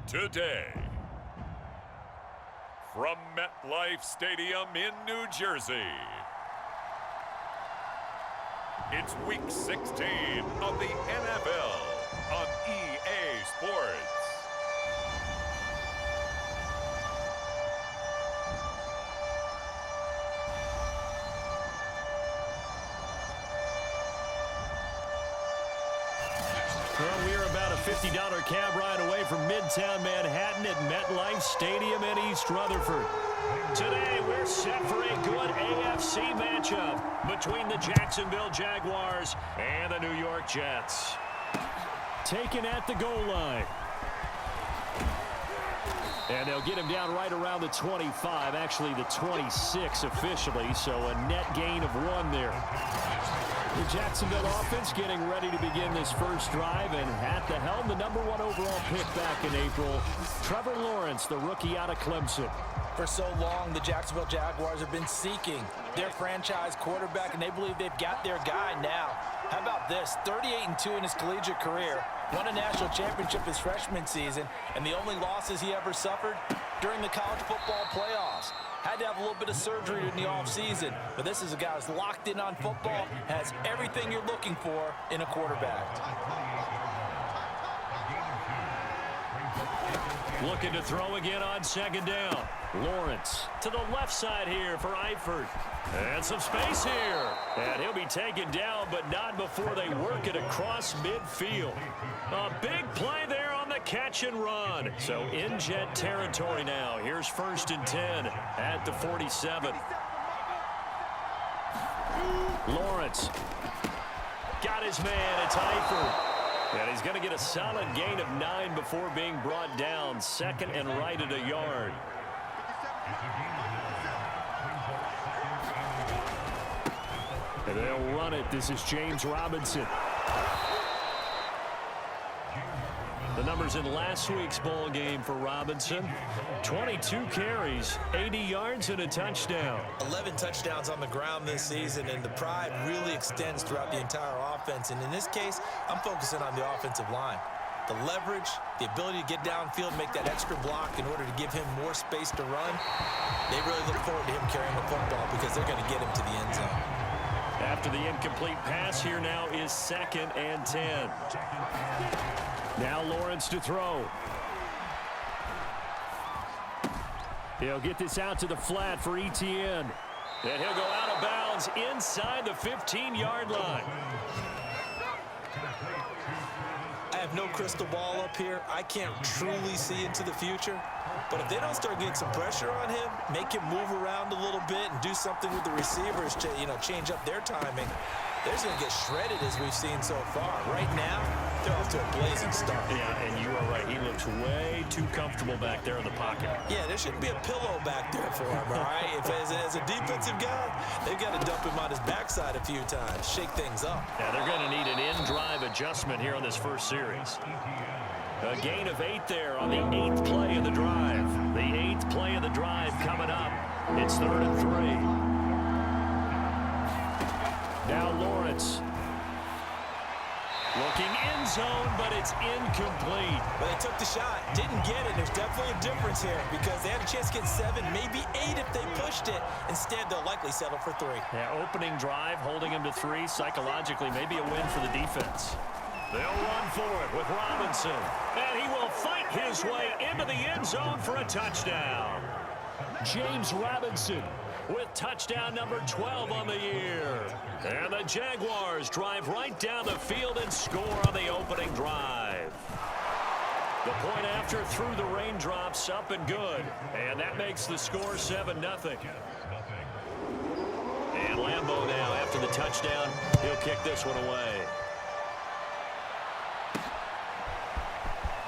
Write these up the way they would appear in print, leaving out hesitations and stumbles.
today. From MetLife Stadium in New Jersey, it's Week 16 of the NFL on EA Sports. Well, we are about a $50 cab ride away from Midtown Manhattan at MetLife Stadium in East Rutherford. Today, we're set for a good AFC matchup between the Jacksonville Jaguars and the New York Jets. Taken at the goal line. And they'll get him down right around the 25, actually the 26 officially, so a net gain of 1 there. The Jacksonville offense getting ready to begin this first drive, and at the helm, the #1 overall pick back in April, Trevor Lawrence, the rookie out of Clemson. For so long, the Jacksonville Jaguars have been seeking their franchise quarterback, and they believe they've got their guy now. How about this? 38-2 in his collegiate career, won a national championship his freshman season, and the only losses he ever suffered during the college football playoffs. Had to have a little bit of surgery in the offseason, but this is a guy who's locked in on football, has everything you're looking for in a quarterback. Looking to throw again on second down. Lawrence to the left side here for Eifert. And some space here. And he'll be taken down, but not before they work it across midfield. A big play there on the catch and run. So in Jet territory now. Here's 1st and 10 at the 47. Lawrence got his man. It's Eifert. And he's going to get a solid gain of 9 before being brought down. 2nd and right at a yard. And they'll run it. This is James Robinson. The numbers in last week's ball game for Robinson. 22 carries, 80 yards, and a touchdown. 11 touchdowns on the ground this season, and the pride really extends throughout the entire offense. And in this case, I'm focusing on the offensive line. The leverage, the ability to get downfield, make that extra block in order to give him more space to run. They really look forward to him carrying the football because they're going to get him to the end zone. After the incomplete pass, here now is 2nd and 10. Now Lawrence to throw. He'll get this out to the flat for Etienne. And he'll go out of bounds inside the 15-yard line. I have no crystal ball up here. I can't truly see into the future. But if they don't start getting some pressure on him, make him move around a little bit and do something with the receivers to, change up their timing, they're just going to get shredded as we've seen so far. Right now, they're off to a blazing start. Yeah, and you are right. He looks way too comfortable back there in the pocket. Yeah, there shouldn't be a pillow back there for him, all right? If as a defensive guy, they've got to dump him on his backside a few times, shake things up. Yeah, they're going to need an in-drive adjustment here on this first series. A gain of 8 there on the 8th play of the drive. The 8th play of the drive coming up. It's 3rd and 3. Now Lawrence. Looking end zone, but it's incomplete. But they took the shot, didn't get it. There's definitely a difference here because they had a chance to get 7, maybe 8 if they pushed it. Instead, they'll likely settle for 3. Yeah, opening drive, holding him to 3. Psychologically, maybe a win for the defense. They'll run for it with Robinson. And he will fight his way into the end zone for a touchdown. James Robinson with touchdown number 12 on the year. And the Jaguars drive right down the field and score on the opening drive. The point after through the raindrops, up and good. And that makes the score 7-0. And Lambeau now, after the touchdown, he'll kick this one away.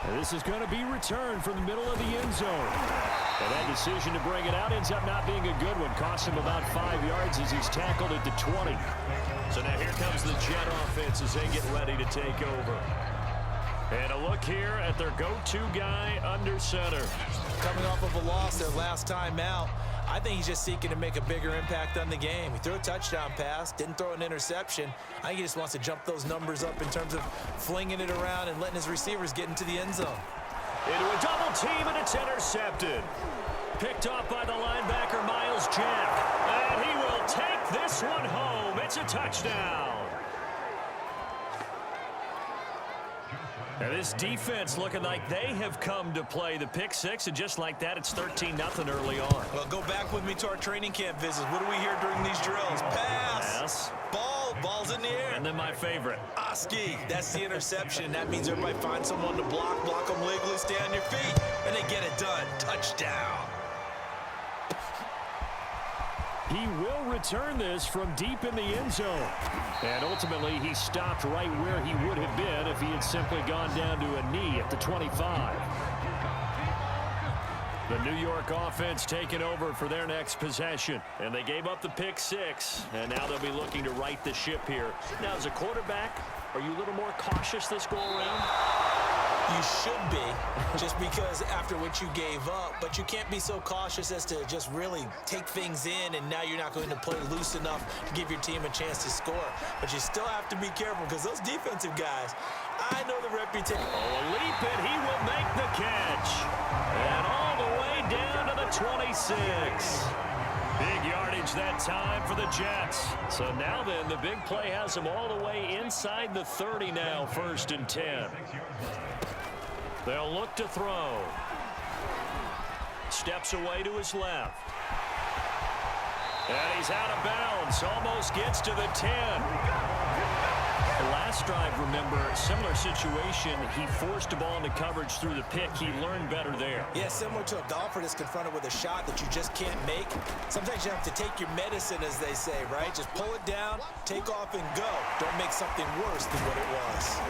And this is going to be returned from the middle of the end zone. And that decision to bring it out ends up not being a good one. Costs him about 5 yards as he's tackled at the 20. So now here comes the Jet offense as they get ready to take over. And a look here at their go-to guy under center. Coming off of a loss their last time out, I think he's just seeking to make a bigger impact on the game. He threw a touchdown pass, didn't throw an interception. I think he just wants to jump those numbers up in terms of flinging it around and letting his receivers get into the end zone. into a double team, and it's intercepted. Picked off by the linebacker, Miles Jack. And he will take this one home. It's a touchdown. And this defense looking like they have come to play the pick six, and just like that, it's 13-0 early on. Well, go back with me to our training camp visits. What do we hear during these drills? Pass. Ball. Ball's in the air. And then my favorite. Oski. That's the interception. That means everybody finds someone to block them legally, stay on your feet, and they get it done. Touchdown. He will return this from deep in the end zone. And ultimately, he stopped right where he would have been if he had simply gone down to a knee at the 25. The New York offense taking over for their next possession. And they gave up the pick six, and now they'll be looking to right the ship here. Now, as a quarterback, are you a little more cautious this go-around? You should be, just because after what you gave up, but you can't be so cautious as to just really take things in, and now you're not going to play loose enough to give your team a chance to score. But you still have to be careful, because those defensive guys, I know the reputation. Oh, a leap, and he will make the catch. And all the way down to the 26. Big yardage that time for the Jets. So now then, the big play has them all the way inside the 30 now, 1st and 10. They'll look to throw. Steps away to his left. And he's out of bounds. Almost gets to the 10. The last drive, remember, similar situation. He forced the ball into coverage through the pick. He learned better there. Yeah, similar to a golfer that's confronted with a shot that you just can't make. Sometimes you have to take your medicine, as they say, right? Just pull it down, take off, and go. Don't make something worse than what it was.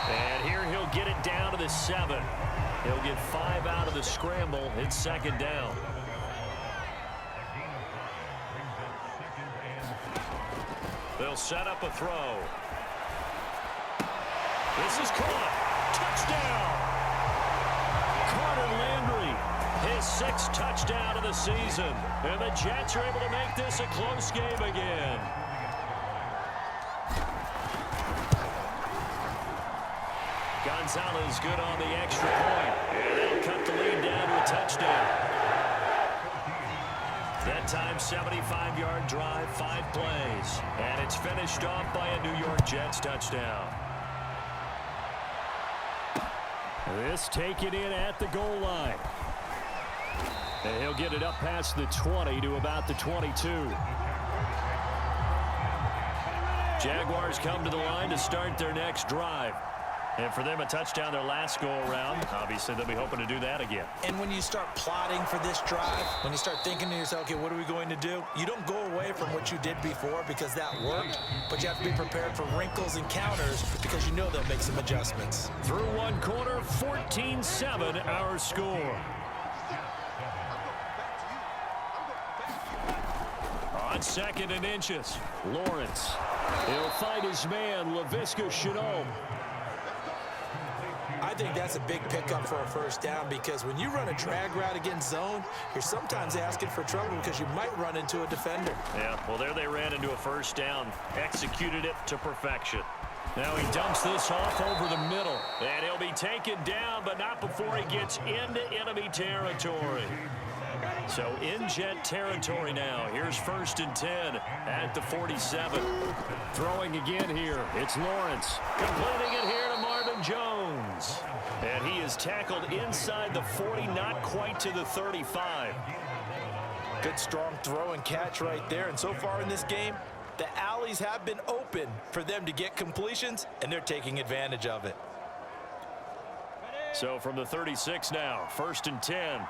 And here he'll get it down to the 7. He'll get 5 out of the scramble. It's 2nd down. They'll set up a throw. This is caught. Touchdown! Carter Landry, his 6th touchdown of the season. And the Jets are able to make this a close game again. Gonzalez good on the extra point. And they'll cut the lead down to a touchdown. That time, 75-yard drive, 5 plays. And it's finished off by a New York Jets touchdown. This taken in at the goal line. And he'll get it up past the 20 to about the 22. Jaguars come to the line to start their next drive. And for them, a touchdown their last go-around. Obviously, they'll be hoping to do that again. And when you start plotting for this drive, when you start thinking to yourself, okay, what are we going to do? You don't go away from what you did before because that worked, but you have to be prepared for wrinkles and counters because you know they'll make some adjustments. Through one quarter, 14-7 our score. On 2nd and inches, Lawrence. He'll fight his man, Laviska Shenault. I think that's a big pickup for a 1st down because when you run a drag route against zone, you're sometimes asking for trouble because you might run into a defender. Yeah, well, there they ran into a 1st down. Executed it to perfection. Now he dumps this off over the middle. And he'll be taken down, but not before he gets into enemy territory. So in Jet territory now. Here's 1st and 10 at the 47. Throwing again here. It's Lawrence. Completing it here to Marvin Jones. And he is tackled inside the 40, not quite to the 35. Good strong throw and catch right there. And so far in this game, the alleys have been open for them to get completions, and they're taking advantage of it. So from the 36 now, 1st and 10.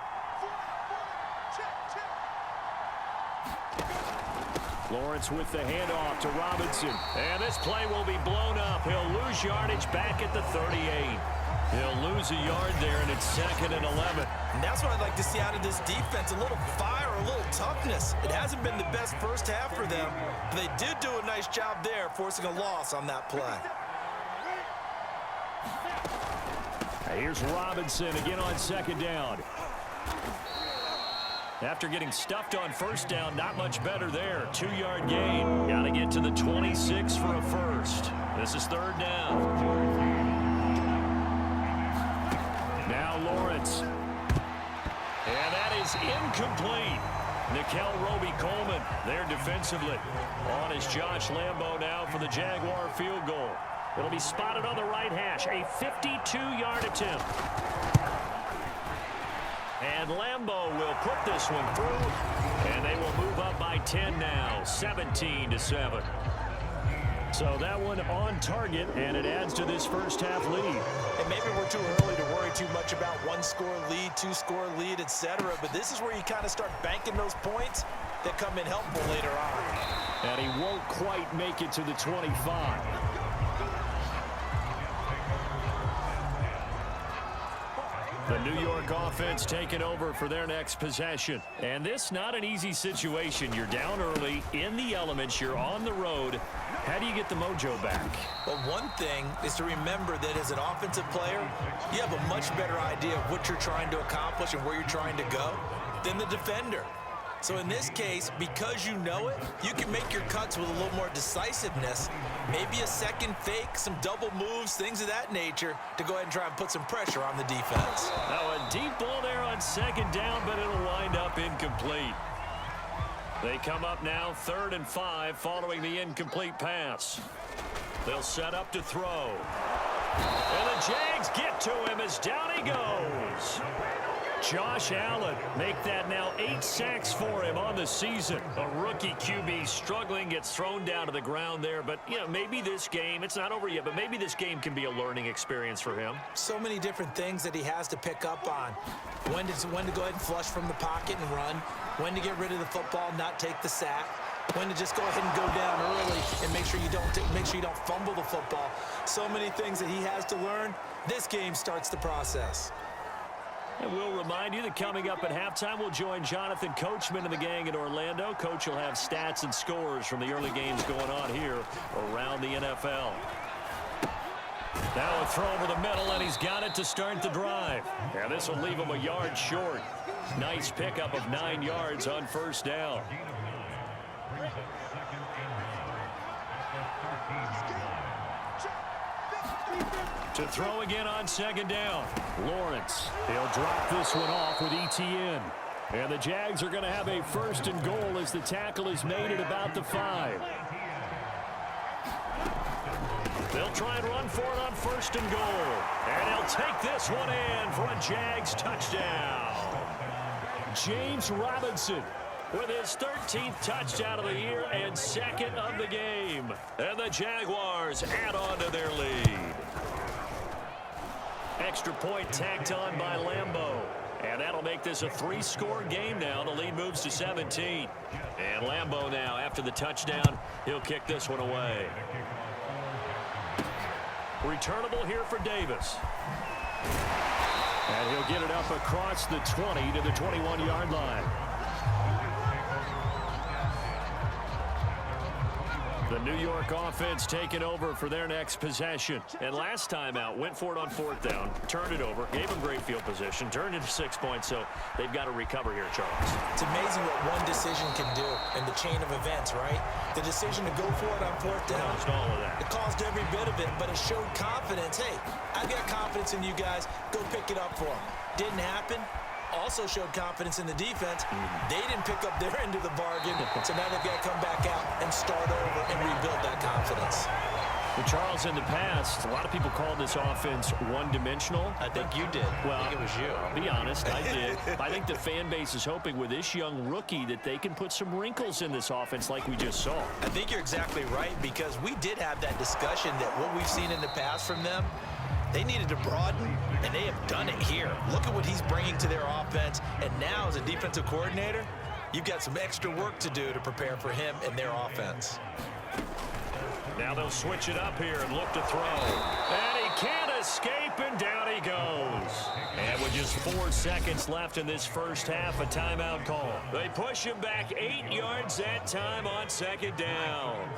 Lawrence with the handoff to Robinson. And this play will be blown up. He'll lose yardage back at the 38. He'll lose a yard there, and it's 2nd and 11. And that's what I'd like to see out of this defense, a little fire, a little toughness. It hasn't been the best 1st half for them, but they did do a nice job there, forcing a loss on that play. Here's Robinson again on 2nd down. After getting stuffed on 1st down, not much better there. 2-yard gain. Got to get to the 26 for a 1st. This is 3rd down. Now Lawrence. is incomplete. Nikel Roby-Coleman there defensively. On is Josh Lambo now for the Jaguar field goal. It'll be spotted on the right hash. A 52-yard attempt. And Lambo will put this one through. And they will move up by 10 now, 17-7. So that one on target, and it adds to this first half lead. And maybe we're too early to worry too much about one-score lead, two-score lead, etc. But this is where you kind of start banking those points that come in helpful later on. And he won't quite make it to the 25. The New York offense taking over for their next possession. And this not an easy situation. You're down early, in the elements, you're on the road. How do you get the mojo back? Well, one thing is to remember that as an offensive player, you have a much better idea of what you're trying to accomplish and where you're trying to go than the defender. So in this case, because you know it, you can make your cuts with a little more decisiveness, maybe a second fake, some double moves, things of that nature, to go ahead and try and put some pressure on the defense. Now a deep ball there on second down, but it'll wind up incomplete. They come up now 3rd and 5 following the incomplete pass. They'll set up to throw. And the Jags get to him as down he goes. Josh Allen make that now 8 sacks for him on the season. A rookie QB struggling, gets thrown down to the ground there. But, you know, maybe this game, it's not over yet, but maybe this game can be a learning experience for him. So many different things that he has to pick up on. When to go ahead and flush from the pocket and run. When to get rid of the football, not take the sack. When to just go ahead and go down early and make sure you don't fumble the football. So many things that he has to learn. This game starts the process. And we'll remind you that coming up at halftime, we'll join Jonathan Coachman and the gang in Orlando. Coach will have stats and scores from the early games going on here around the NFL. Now a throw over the middle, and he's got it to start the drive. And this will leave him a yard short. Nice pickup of 9 yards on first down. To throw again on second down. Lawrence, he'll drop this one off with ETN. And the Jags are going to have a 1st and goal as the tackle is made at about the 5. They'll try and run for it on 1st and goal. And he'll take this one in for a Jags touchdown. James Robinson with his 13th touchdown of the year and 2nd of the game. And the Jaguars add on to their lead. Extra point tacked on by Lambo. And that'll make this a 3-score game now. The lead moves to 17. And Lambo now, after the touchdown, he'll kick this one away. Returnable here for Davis. And he'll get it up across the 20 to the 21-yard line. The New York offense taking over for their next possession. And last time out, went for it on 4th down, turned it over, gave them great field position, turned into 6 points, so they've got to recover here, Charles. It's amazing what one decision can do in the chain of events, right? The decision to go for it on 4th down. Caused all of that. It caused every bit of it, but it showed confidence. Hey, I've got confidence in you guys. Go pick it up for them. Didn't happen. Also showed confidence in the defense. They didn't pick up their end of the bargain, so now they've got to come back out and start over and rebuild that confidence. Well, Charles, in the past, a lot of people called this offense one-dimensional. I think you did. Well, I think it was you. I'll be honest, I did. I think the fan base is hoping with this young rookie that they can put some wrinkles in this offense like we just saw. I think you're exactly right, because we did have that discussion that what we've seen in the past from them, they needed to broaden, and they have done it here. Look at what he's bringing to their offense, and now as a defensive coordinator, you've got some extra work to do to prepare for him and their offense. Now they'll switch it up here and look to throw. And he can't escape, and down he goes. And with just 4 seconds left in this first half, a timeout call. They push him back 8 yards that time on 2nd down.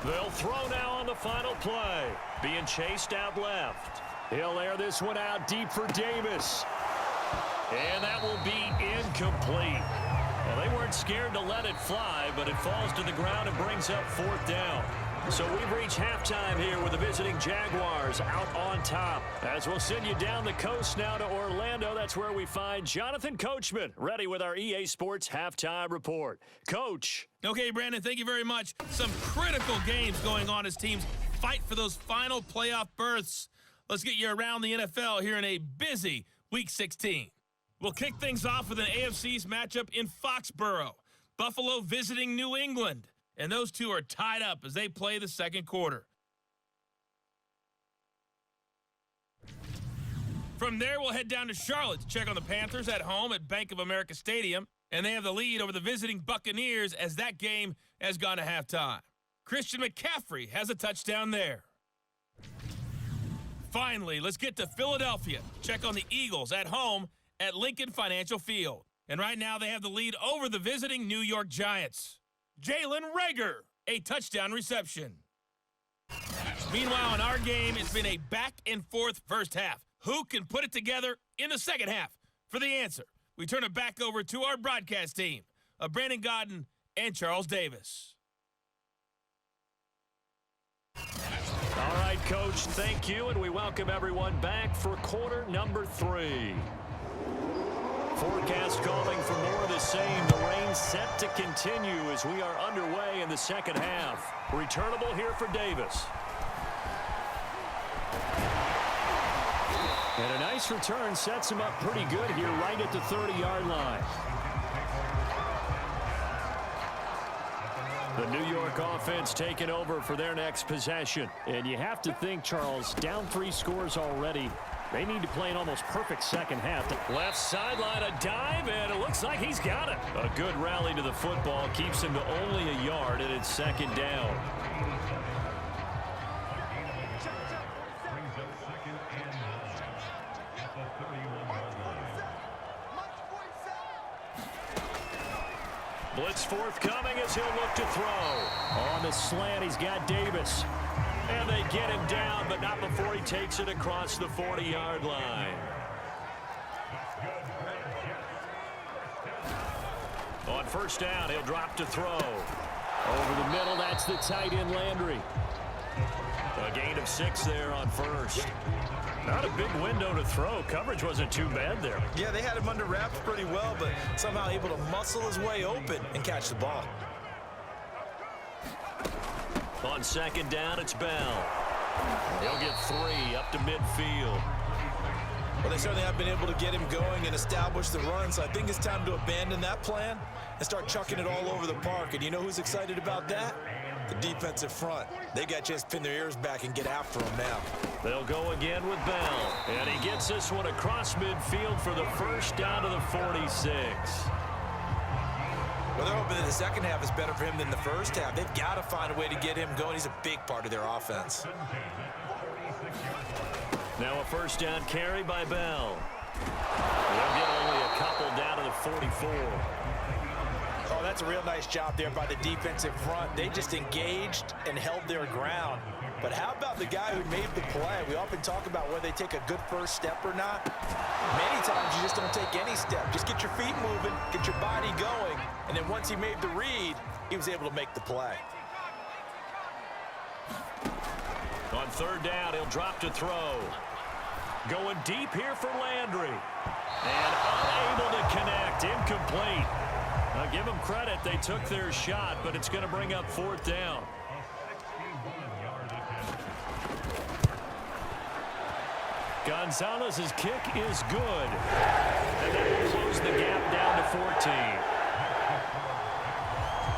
They'll throw now on the final play. Being chased out left. He'll air this one out deep for Davis. And that will be incomplete. Well, they weren't scared to let it fly, but it falls to the ground and brings up 4th down. So we've reached halftime here with the visiting Jaguars out on top. As we'll send you down the coast now to Orlando, that's where we find Jonathan Coachman, ready with our EA Sports halftime report. Coach. Okay, Brandon, thank you very much. Some critical games going on as teams fight for those final playoff berths. Let's get you around the NFL here in a busy Week 16. We'll kick things off with an AFC East matchup in Foxborough. Buffalo visiting New England. And those two are tied up as they play the second quarter. From there, we'll head down to Charlotte to check on the Panthers at home at Bank of America Stadium. And they have the lead over the visiting Buccaneers as that game has gone to halftime. Christian McCaffrey has a touchdown there. Finally, let's get to Philadelphia. Check on the Eagles at home at Lincoln Financial Field. And right now they have the lead over the visiting New York Giants. Jalen Reagor, a touchdown reception. Meanwhile, in our game, it's been a back-and-forth first half. Who can put it together in the second half? For the answer, we turn it back over to our broadcast team of Brandon Godden and Charles Davis. All right, Coach, thank you, and we welcome everyone back for quarter number 3. Forecast calling for more of the same. The rain set to continue as we are underway in the second half. Returnable here for Davis. And a nice return sets him up pretty good here right at the 30-yard line. The New York offense taking over for their next possession. And you have to think, Charles, down 3 scores already. They need to play an almost perfect second half. Left sideline, a dive, and it looks like he's got it. A good rally to the football keeps him to only a yard, and it's second down. Blitz forthcoming as he'll look to throw. On the slant, he's got Davis. And they get him down, but not before he takes it across the 40-yard line. On first down, he'll drop to throw. Over the middle, that's the tight end Landry. A gain of 6 there on first. Not a big window to throw. Coverage wasn't too bad there. Yeah, they had him under wraps pretty well, but somehow able to muscle his way open and catch the ball. On second down, it's Bell. He'll get 3 up to midfield. Well, they certainly have been able to get him going and establish the run, so I think it's time to abandon that plan and start chucking it all over the park. And you know who's excited about that? The defensive front. They got a chance to pin their ears back and get after him now. They'll go again with Bell. And he gets this one across midfield for the first down to the 46. Well, they're hoping that the second half is better for him than the first half. They've got to find a way to get him going. He's a big part of their offense. Now a first down carry by Bell. They'll get only a couple down to the 44. Oh, that's a real nice job there by the defensive front. They just engaged and held their ground. But how about the guy who made the play? We often talk about whether they take a good first step or not. Many times you just don't take any step. Just get your feet moving, get your body going, and then once he made the read, he was able to make the play. On third down, he'll drop to throw. Going deep here for Landry. And unable to connect, incomplete. Now give them credit, they took their shot, but it's going to bring up fourth down. Gonzalez's kick is good. And that will close the gap down to 14.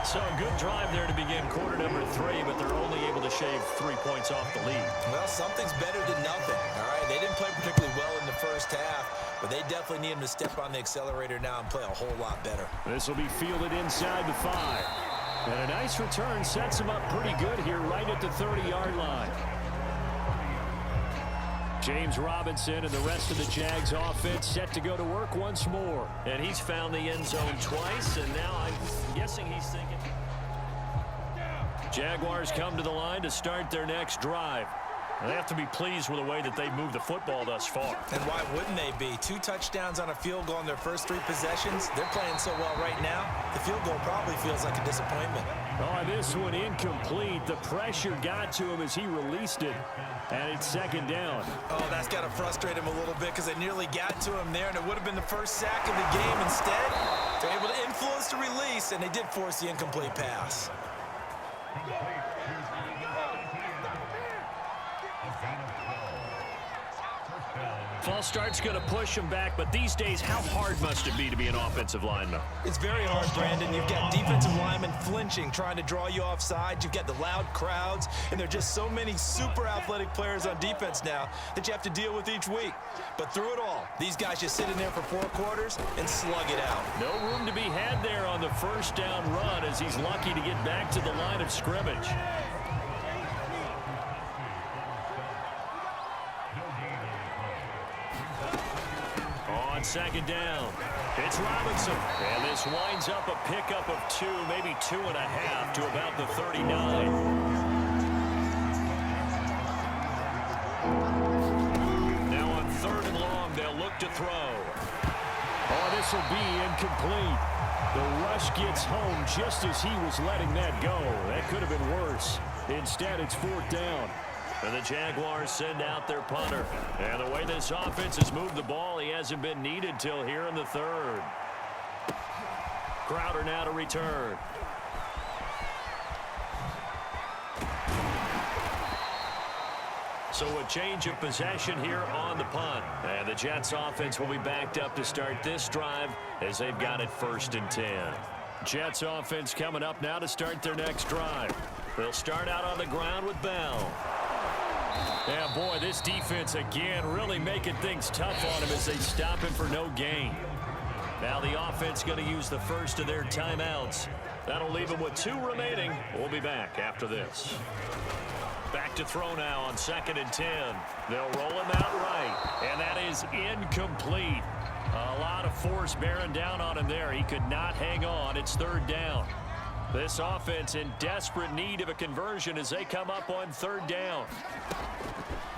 So a good drive there to begin quarter number 3, but they're only able to shave 3 points off the lead. Well, something's better than nothing, all right? They didn't play particularly well in the first half, but they definitely need him to step on the accelerator now and play a whole lot better. This will be fielded inside the 5. And a nice return sets him up pretty good here right at the 30-yard line. James Robinson and the rest of the Jags offense set to go to work once more. And he's found the end zone twice, and now I'm guessing he's thinking. Jaguars come to the line to start their next drive. They have to be pleased with the way that they've moved the football thus far. And why wouldn't they be? 2 touchdowns on a field goal in their first 3 possessions. They're playing so well right now, the field goal probably feels like a disappointment. Oh, this one incomplete. The pressure got to him as he released it. And it's second down. Oh, that's got to frustrate him a little bit because they nearly got to him there, and it would have been the first sack of the game. Instead, they're able to influence the release, and they did force the incomplete pass. False start's going to push him back, but these days, how hard must it be to be an offensive lineman? It's very hard, Brandon. You've got defensive linemen flinching, trying to draw you offside. You've got the loud crowds, and there are just so many super athletic players on defense now that you have to deal with each week. But through it all, these guys just sit in there for 4 quarters and slug it out. No room to be had there on the first down run as he's lucky to get back to the line of scrimmage. On second down, it's Robinson. And this winds up a pickup of 2, maybe 2.5 to about the 39. Now on 3rd and long, they'll look to throw. Oh, this will be incomplete. The rush gets home just as he was letting that go. That could have been worse. Instead, it's 4th down. And the Jaguars send out their punter. And the way this offense has moved the ball, he hasn't been needed till here in the 3rd. Crowder now to return. So a change of possession here on the punt. And the Jets offense will be backed up to start this drive as they've got it 1st and 10. Jets offense coming up now to start their next drive. They'll start out on the ground with Bell. Yeah, boy, this defense again really making things tough on him as they stop him for no gain. Now the offense going to use the first of their timeouts. That'll leave them with 2 remaining. We'll be back after this. Back to throw now on 2nd and 10. They'll roll him out right, and that is incomplete. A lot of force bearing down on him there. He could not hang on. It's 3rd down. This offense in desperate need of a conversion as they come up on 3rd down.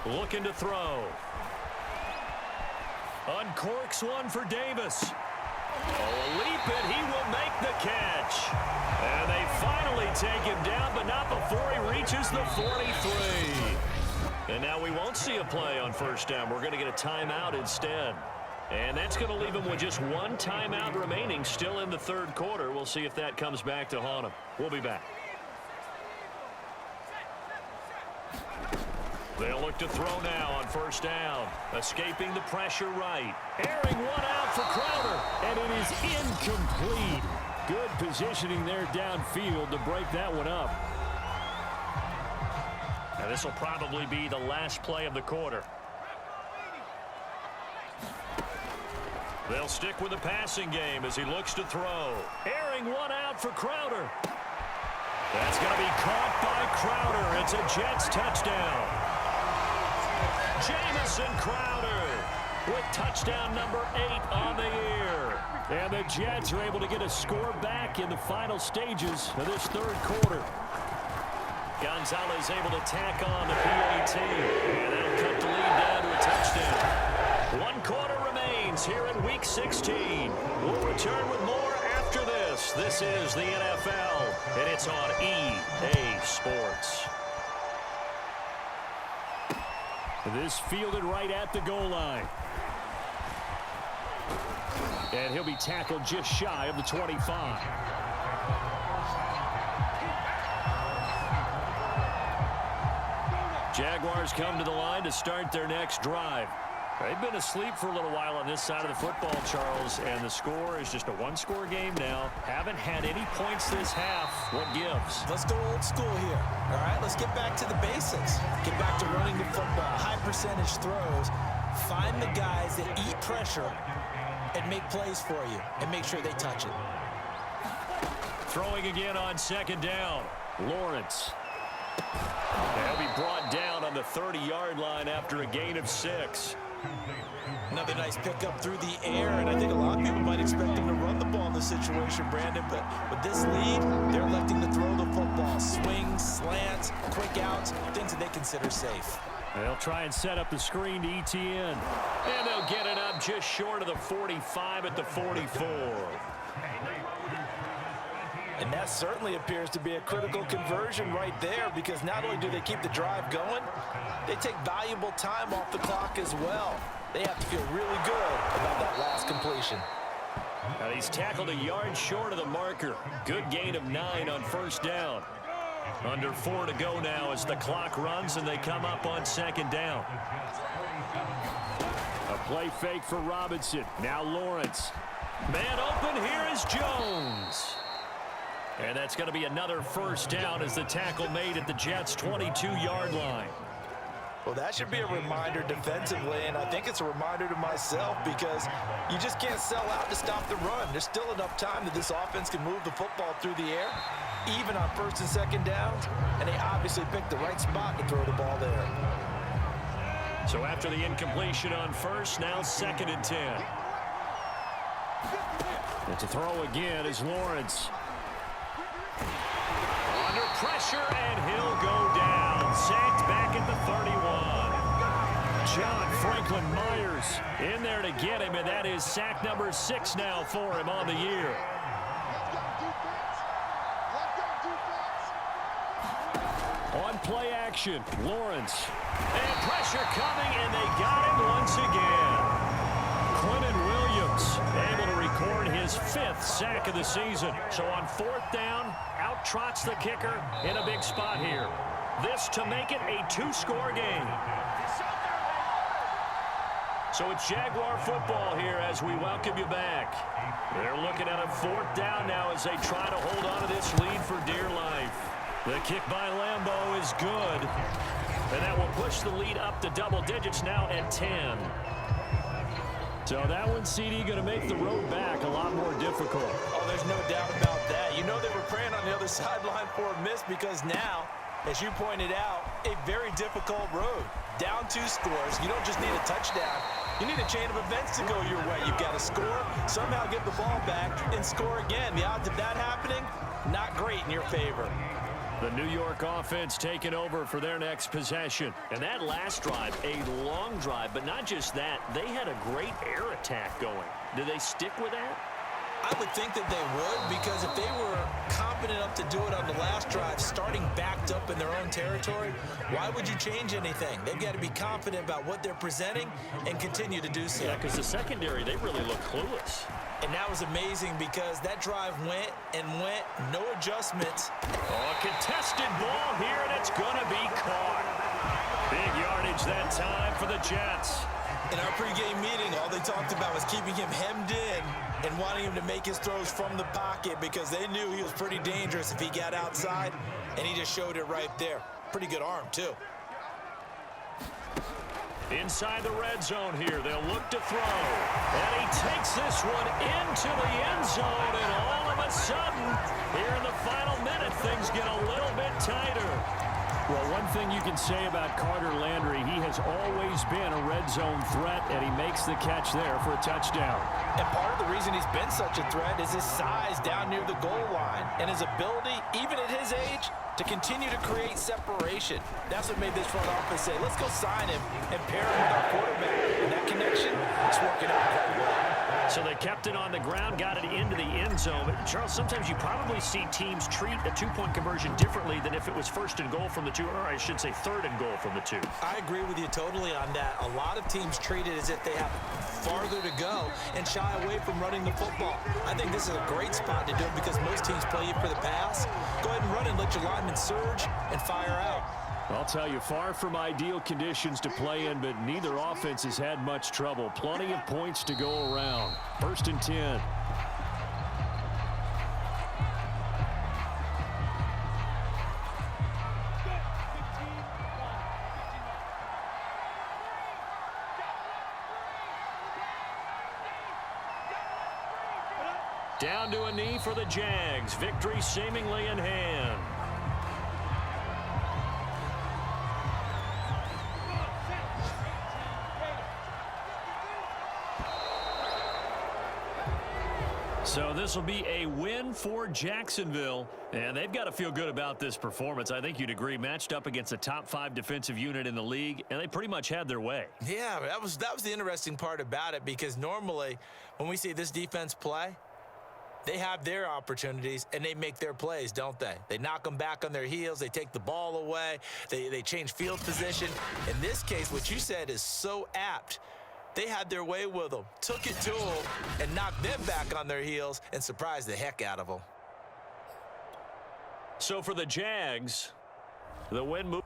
Looking to throw. Uncorks one for Davis. Oh, a leap, and he will make the catch. And they finally take him down, but not before he reaches the 43. And now we won't see a play on 1st down. We're going to get a timeout instead. And that's going to leave him with just 1 timeout remaining still in the 3rd quarter. We'll see if that comes back to haunt him. We'll be back. They'll look to throw now on 1st down. Escaping the pressure right. Airing one out for Crowder. And it is incomplete. Good positioning there downfield to break that one up. And this will probably be the last play of the quarter. They'll stick with the passing game as he looks to throw. Airing one out for Crowder. That's going to be caught by Crowder. It's a Jets touchdown. Jamison Crowder with touchdown number 8 on the year. And the Jets are able to get a score back in the final stages of this 3rd quarter. Gonzalez able to tack on the PAT. And that'll cut the lead down to a touchdown. 1 quarter remains here in Week 16. We'll return with more after this. This is the NFL, and it's on EA Sports. This fielded right at the goal line. And he'll be tackled just shy of the 25. Jaguars come to the line to start their next drive. They've been asleep for a little while on this side of the football, Charles, and the score is just a 1-score game now. Haven't had any points this half. What gives? Let's go old school here. All right, let's get back to the basics. Get back to running the football, high percentage throws. Find the guys that eat pressure and make plays for you and make sure they touch it. Throwing again on 2nd down. Lawrence. They'll be brought down on the 30-yard line after a gain of 6. Another nice pickup through the air, and I think a lot of people might expect them to run the ball in this situation, Brandon, but with this lead, they're electing to throw the football. Swings, slants, quick outs, things that they consider safe. They'll try and set up the screen to ETN. And they'll get it up just short of the 45 at the 44. And that certainly appears to be a critical conversion right there, because not only do they keep the drive going, they take valuable time off the clock as well. They have to feel really good about that last completion. And he's tackled a yard short of the marker. Good gain of 9 on first down. Under 4 to go now as the clock runs and they come up on second down. A play fake for Robinson. Now Lawrence. Man open, here is Jones. And that's going to be another first down as the tackle made at the Jets' 22-yard line. Well, that should be a reminder defensively, and I think it's a reminder to myself, because you just can't sell out to stop the run. There's still enough time that this offense can move the football through the air, even on first and second downs, and they obviously picked the right spot to throw the ball there. So after the incompletion on first, now second and 10. And to throw again is Lawrence. Under pressure, and he'll go down. Sacked back at the 31. John Franklin Myers in there to get him, and that is sack number 6 now for him on the year. On play action, Lawrence. And pressure coming, and they got him once again. Quentin Williams able to record his 5th sack of the season. So on 4th down, out trots the kicker in a big spot here. This to make it a 2-score game. So it's Jaguar football here as we welcome you back. They're looking at a 4th down now as they try to hold on to this lead for dear life. The kick by Lambeau is good. And that will push the lead up to double digits now at 10. So that one, CD, going to make the road back a lot more difficult. Oh, there's no doubt about that. You know they were praying on the other sideline for a miss, because now, as you pointed out, a very difficult road. Down 2 scores. You don't just need a touchdown. You need a chain of events to go your way. You've got to score, somehow get the ball back, and score again. The odds of that happening, not great in your favor. The New York offense taking over for their next possession. And that last drive, a long drive, but not just that. They had a great air attack going. Do they stick with that? I would think that they would, because if they were confident enough to do it on the last drive, starting backed up in their own territory, why would you change anything? They've got to be confident about what they're presenting and continue to do so. Yeah, because the secondary, they really look clueless. And that was amazing, because that drive went and went, no adjustments. Oh, a contested ball here, and it's going to be caught. Big yardage that time for the Jets. In our pregame meeting, all they talked about was keeping him hemmed in and wanting him to make his throws from the pocket, because they knew he was pretty dangerous if he got outside, and he just showed it right there. Pretty good arm, too. Inside the red zone here, they'll look to throw. And he takes this one into the end zone, and all of a sudden, here in the final minute, things get a little bit tighter. Well, one thing you can say about Carter Landry, he has always been a red zone threat, and he makes the catch there for a touchdown. And part of the reason he's been such a threat is his size down near the goal line and his ability, even at his age, to continue to create separation. That's what made this front office say, let's go sign him and pair him with our quarterback. And that connection, it's working out quite well. So they kept it on the ground, got it into the end zone. But Charles, sometimes you probably see teams treat a 2-point conversion differently than if it was 1st and goal from the 2, or I should say 3rd and goal from the 2. I agree with you totally on that. A lot of teams treat it as if they have farther to go and shy away from running the football. I think this is a great spot to do it, because most teams play you for the pass. Go ahead and run and let your linemen surge and fire out. I'll tell you, far from ideal conditions to play in, but neither offense has had much trouble. Plenty of points to go around. 1st and 10. Down to a knee for the Jags. Victory seemingly in hand. So this will be a win for Jacksonville, and they've got to feel good about this performance. I think you'd agree, matched up against a top 5 defensive unit in the league, and they pretty much had their way. Yeah, that was the interesting part about it, because normally when we see this defense play, they have their opportunities, and they make their plays, don't they? They knock them back on their heels. They take the ball away. They change field position. In this case, what you said is so apt. They had their way with them, took it to them, and knocked them back on their heels and surprised the heck out of them. So for the Jags, the win move.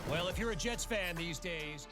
Well, if you're a Jets fan these days,